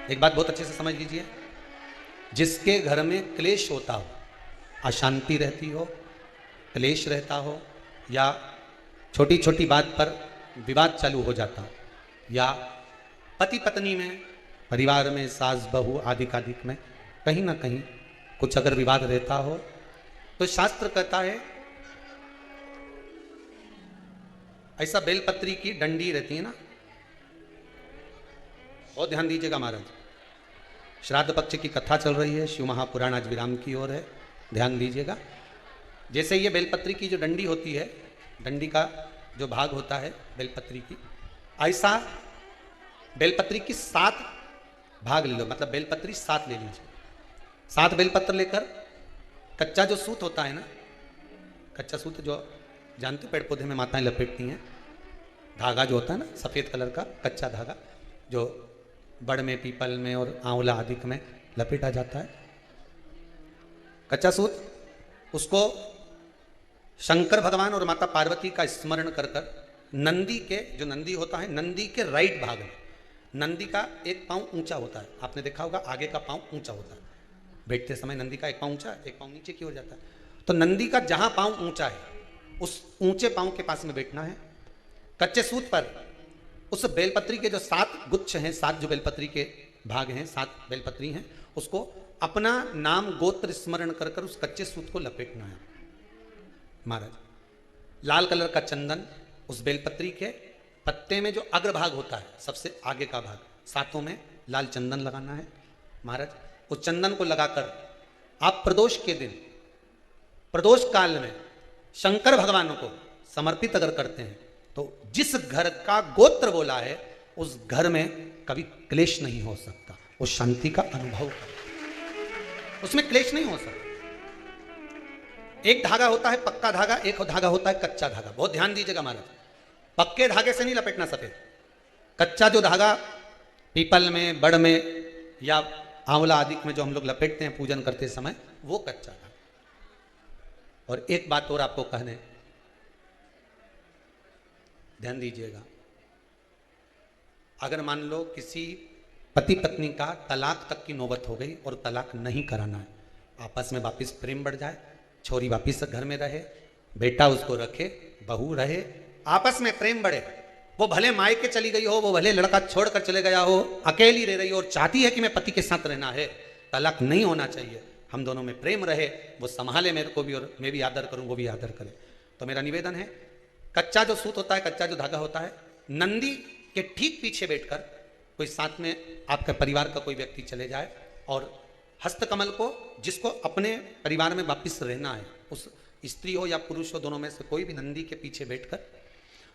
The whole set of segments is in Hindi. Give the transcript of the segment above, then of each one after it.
एक बात बहुत अच्छे से समझ लीजिए, जिसके घर में क्लेश होता हो, अशांति रहती हो, क्लेश रहता हो, या छोटी छोटी बात पर विवाद चालू हो जाता हो, या पति पत्नी में, परिवार में, सास बहू आदि कादिक में कहीं ना कहीं कुछ अगर विवाद रहता हो, तो शास्त्र कहता है ऐसा बेलपत्री की डंडी रहती है ना, बहुत ध्यान दीजिएगा महाराज। श्राद्ध पक्ष की कथा चल रही है, शिव महापुराण आज विराम की ओर है, ध्यान दीजिएगा। जैसे ये बेलपत्री की जो डंडी होती है, डंडी का जो भाग होता है बेलपत्री की, ऐसा बेलपत्री की 7 भाग ले लो, मतलब बेलपत्री 7 ले लीजिए। 7 बेलपत्र लेकर कच्चा जो सूत होता है ना, कच्चा सूत जो जानते पेड़ पौधे में माताएं लपेटती हैं, धागा जो होता है ना सफ़ेद कलर का कच्चा धागा, जो बड़ में, पीपल में और आंवला आदि में लपेटा जाता है, कच्चा सूत, उसको शंकर भगवान और माता पार्वती का स्मरण कर कर नंदी के, जो नंदी होता है, नंदी के राइट भाग में, नंदी का एक पांव ऊंचा होता है, आपने देखा होगा आगे का पांव ऊंचा होता है, बैठते समय नंदी का एक पांव ऊंचा, एक पांव नीचे की ओर जाता है, तो नंदी का जहां पांव ऊंचा है उस ऊंचे पांव के पास में बैठना है। कच्चे सूत पर उस बेलपत्री के जो 7 गुच्छ हैं, 7 जो बेलपत्री के भाग हैं, 7 बेलपत्री हैं, उसको अपना नाम गोत्र स्मरण कर कर उस कच्चे सूत को लपेटना है महाराज। लाल कलर का चंदन उस बेलपत्री के पत्ते में जो अग्रभाग होता है, सबसे आगे का भाग, 7 में लाल चंदन लगाना है महाराज। उस चंदन को लगाकर आप प्रदोष के दिन, प्रदोष काल में शंकर भगवान को समर्पित अगर करते हैं, तो जिस घर का गोत्र बोला है उस घर में कभी क्लेश नहीं हो सकता, उस शांति का अनुभव कर, उसमें क्लेश नहीं हो सकता। एक धागा होता है पक्का धागा, एक धागा होता है कच्चा धागा, बहुत ध्यान दीजिएगा महाराज। पक्के धागे से नहीं लपेटना सफेद, कच्चा जो धागा पीपल में, बड़ में या आंवला आदि में जो हम लोग लपेटते हैं पूजन करते समय, वो कच्चा धागा। और एक बात और आपको कहने, ध्यान दीजिएगा, अगर मान लो किसी पति पत्नी का तलाक तक की नौबत हो गई और तलाक नहीं कराना है, आपस में वापिस प्रेम बढ़ जाए, छोरी वापिस घर में रहे, बेटा उसको रखे, बहू रहे, आपस में प्रेम बढ़े, वो भले मायके चली गई हो, वो भले लड़का छोड़कर चले गया हो, अकेली रह रही हो और चाहती है कि मैं पति के साथ रहना है, तलाक नहीं होना चाहिए, हम दोनों में प्रेम रहे, वो संभाले मेरे को भी और मैं भी आदर करूं, वो भी आदर करे। तो मेरा निवेदन है, कच्चा जो सूत होता है, कच्चा जो धागा होता है, नंदी के ठीक पीछे बैठकर कोई साथ में आपके परिवार का कोई व्यक्ति चले जाए और हस्तकमल को, जिसको अपने परिवार में वापिस रहना है, उस स्त्री हो या पुरुष हो, दोनों में से कोई भी नंदी के पीछे बैठकर,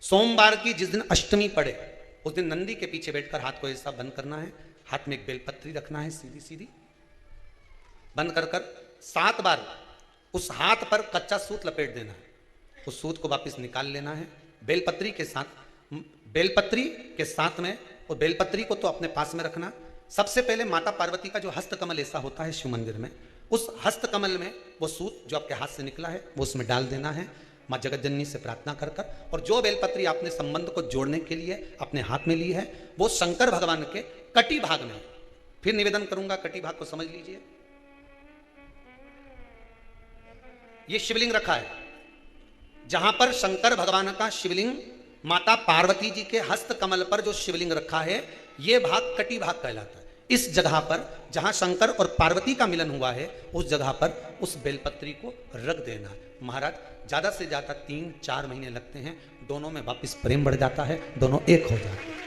सोमवार की जिस दिन अष्टमी पड़े उस दिन नंदी के पीछे बैठकर हाथ को ऐसा बंद करना है, हाथ में एक बेलपत्री रखना है, सीधी सीधी बंद कर कर 7 बार उस हाथ पर कच्चा सूत लपेट देना है, उस सूत को वापस निकाल लेना है बेलपत्री के साथ, बेलपत्री के साथ में, और बेलपत्री को तो अपने पास में रखना। सबसे पहले माता पार्वती का जो हस्तकमल ऐसा होता है शिव मंदिर में, उस हस्तकमल में वो सूत जो आपके हाथ से निकला है वो उसमें डाल देना है, माँ जगतजननी से प्रार्थना कर कर, और जो बेलपत्री आपने संबंध को जोड़ने के लिए अपने हाथ में ली है वो शंकर भगवान के कटी भाग में, फिर निवेदन करूंगा कटी भाग को समझ लीजिए। ये शिवलिंग रखा है, जहां पर शंकर भगवान का शिवलिंग, माता पार्वती जी के हस्त कमल पर जो शिवलिंग रखा है, यह भाग कटी भाग कहलाता है। इस जगह पर जहां शंकर और पार्वती का मिलन हुआ है, उस जगह पर उस बेलपत्री को रख देना है महाराज। ज्यादा से ज्यादा 3-4 महीने लगते हैं, दोनों में वापिस प्रेम बढ़ जाता है, दोनों एक हो जाते हैं।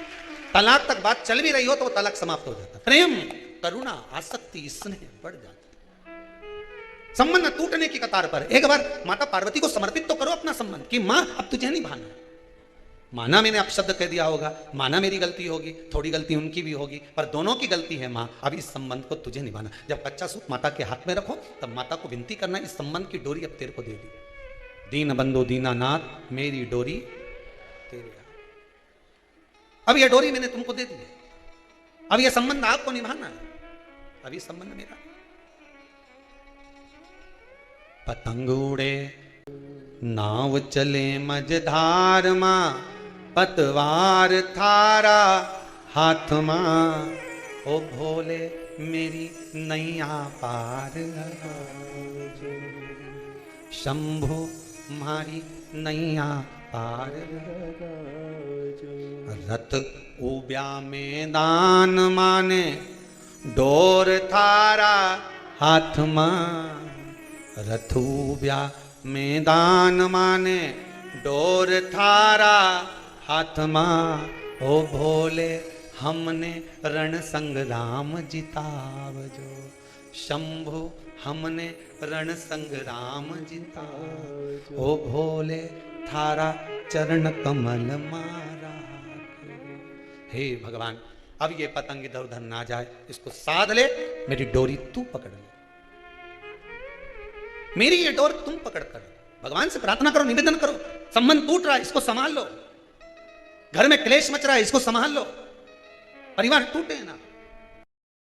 तलाक तक बात चल भी रही हो तो वो तलाक समाप्त हो जाता है, प्रेम, करुणा, आसक्ति, स्नेह बढ़ जाता है, संबंध टूटने की कतार पर। एक बार माता पार्वती को समर्पित तो करो अपना संबंध कि मां अब तुझे नहीं भाना, माना मैंने अपशब्द कह दिया होगा, माना मेरी गलती होगी, थोड़ी गलती उनकी भी होगी, पर दोनों की गलती है मां, अब इस संबंध को तुझे निभाना। जब कच्चा सूत माता के हाथ में रखो तब माता को विनती करना, इस संबंध की डोरी अब तेरे को दे दी, दीन बंधु दीनानाथ मेरी डोरी तेरे, अब यह डोरी मैंने तुमको दे दी, अब यह संबंध आपको निभाना है, अब यह संबंध मेरा। पतंग उड़े नाव चले मझधार मां, पतवार थारा हाथ मां, ओ भोले मेरी नैया पार लगा जो, शंभु मारी नैया पार लगा जो। रथ उब्या मैदान माने डोर थारा हाथ मां, रथ उब्या मैदान माने डोर थारा हाथ मां, ओ भोले हमने रण संग्राम जितावजो, शंभु हमने रण संग्राम जितावजो, ओ भोले थारा चरण कमल मारा। हे भगवान अब ये पतंग इधर उधर ना जाए, इसको साध ले, मेरी डोरी तू पकड़ ले, मेरी ये डोर तुम पकड़ कर भगवान से प्रार्थना करो, निवेदन करो, संबंध टूट रहा है इसको संभाल लो, घर में क्लेश मच रहा है इसको संभाल लो, परिवार टूटे ना,